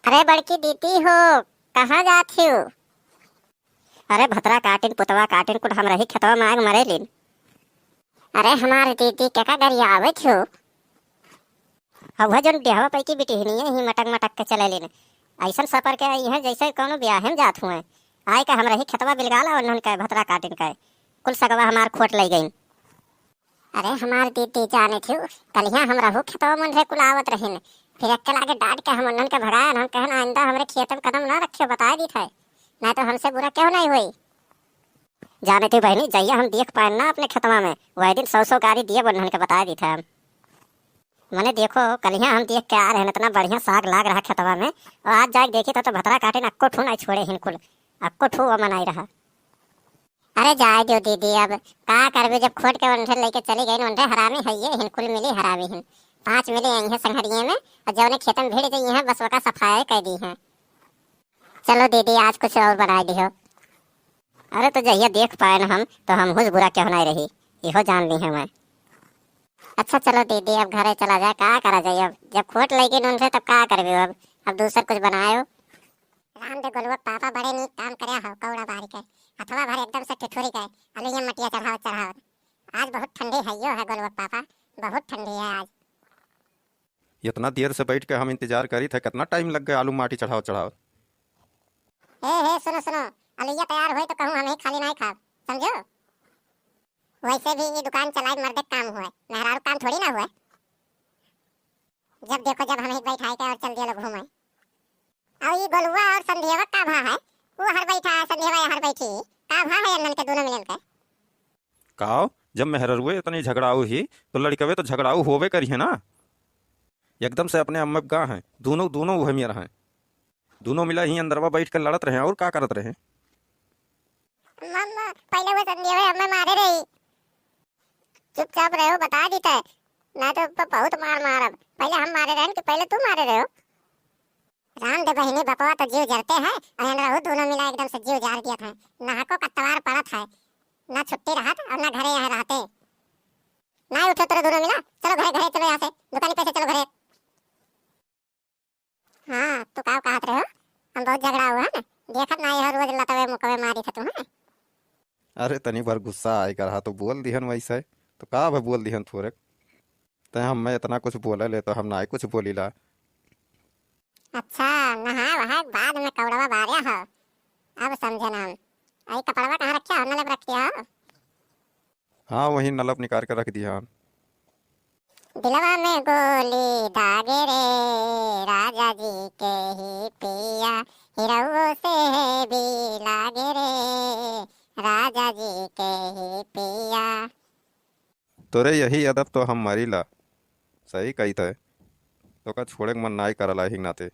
अरे बड़की दीदी हो, कहाँ जात हो? अरे भतरा काटिन पुतवा काटिन कुछ हम रही खेतवा मांग मरे लिन। अरे हमारे दीदी के का गरिया आवत हो। अब वह जोन देहवा पैकी बिटिहनी है ही मटक मटक के चले लिन। ऐसन सफर के आई है जैसे कोनो ब्याह में जात हुए। आय का हम रही खेतवा बिलगाला और उन्होंने कहे भतरा काटिन कहे कुल सगवा हमार खोट ले गई। अरे हमार दीदी जाने थी कलिया हम रहू खेतवा मन रे कुल आवत रहिन। फिर अक्कल आगे डांट के हम उन्हन के भगाया। हम कहन आइंदा हमरे खेत में कदम ना रखियो, बता दी थे ना तो हमसे बुरा क्यों नहीं हुई। जाने थी बहनी जइया हम देख पाए ना अपने खेतवा में वह दिन 100 गाड़ी दिए उन्हन के बता दी थे हम। मैंने देखो कलिया हम देख के आ रहे हैं इतना बढ़िया साग लाग रहा खेतवा में और आज जाके देखी तो भतरा काटे अक्को ठू नहीं छोड़े हिनकुल अक्को ठू अमन आई रहा। अरे जाए दो दीदी, अब का करबे जब खोट के उन्हें लेके चली गई उन्हें हरामी है ये हिनकुल मिली हरामी हिन 5 मिले यहीं संघरिये में और जौने खेत में भीड़ गई है बस वका सफाई कर दी है। चलो दीदी आज कुछ और बना दियो। अरे तो जहिया देख पाए ना हम तो हम हुस बुरा क्यों नहीं रही इहो जान ली है मैं। अच्छा चलो दीदी अब घरे चला जाए, का करा जाए अब जब खोट लगी उनसे तब का करबे अब दूसर कुछ बनायो। राम दे गोलुआ पापा बड़े नीक काम करे हो कौड़ा बारी के हथवा भर एकदम से ठिठुरी गए अलुइया मटिया चढ़ावत चढ़ावत। आज बहुत ठंडी है यो है गोलुआ पापा, बहुत ठंडी है आज। इतना देर से बैठ के हम इंतजार करी थे, कितना टाइम लग गया आलू माटी चढ़ाओ चढ़ाओ। हे सुनो सुनो, अलुइया तैयार हुई तो कहूँ हम ही खाली नहीं खाब, समझो। वैसे भी ये दुकान चलाई मर्दे काम हुआ, मेहरारू काम थोड़ी ना हुआ। जब देखो जब हम ही बैठाए के और चल दिए लोग घूमे। और ये गोलुआ और संध्यावा का भा है, वो हर बैठा है संध्यावा हर बैठी का भा है अन्न के दोनों मिलन के। काओ जब मेहररुए इतनी झगड़ाऊ ही तो लड़कवे तो झगड़ाऊ होवे करी है ना। एकदम से अपने अम्मा गा हैं दोनों दोनों वह मेरा हैं दोनों मिला ही अंदरवा बैठ कर लड़त रहे और का करत रहे। मम्मा पहले वो संध्यावा हमें मारे रही, चुपचाप रहो बता दी थे ना तो बहुत मार मारब। पहले हम मारे रहे कि पहले तू मारे रहे हो। राम दे बहिनी बपवा तो जीव जरते हैं और रहू दोनों मिला एकदम से जीव जार दिया था। नाहको का तवार पड़त है ना छुट्टी रहा और ना घरे यहाँ रहते ना उठे तो दोनों मिला। चलो घरे घरे चलो यहाँ से दुकानी पे से चलो घरे। हाँ तू का कहत रहे हो हम बहुत झगड़ा हुआ है ना, देखत ना यह रोज लतवे मुकवे मारी था तुम। अरे तनी बार गुस्सा आए रहा तो बोल दिहन वैसे तो का भा बोल दिहन थोड़े ते हम मैं इतना कुछ बोले ले तो हम ना कुछ बोली ला। अच्छा नहा वहा बाद में कौड़वा बारिया हो, अब समझे ना हम। आई कपड़वा कहाँ रखा हो, नलब रखिया हो। हाँ वही नलब निकाल कर रख दिया। दिलवा में गोली दागे रे राजा जी के ही पिया हिरऊ से भी लागे रे राजा जी के ही पिया। तोरे यही अदब तो हम मारी ला सही कही थे तो का छोड़े के मन नाई करला ही नाते।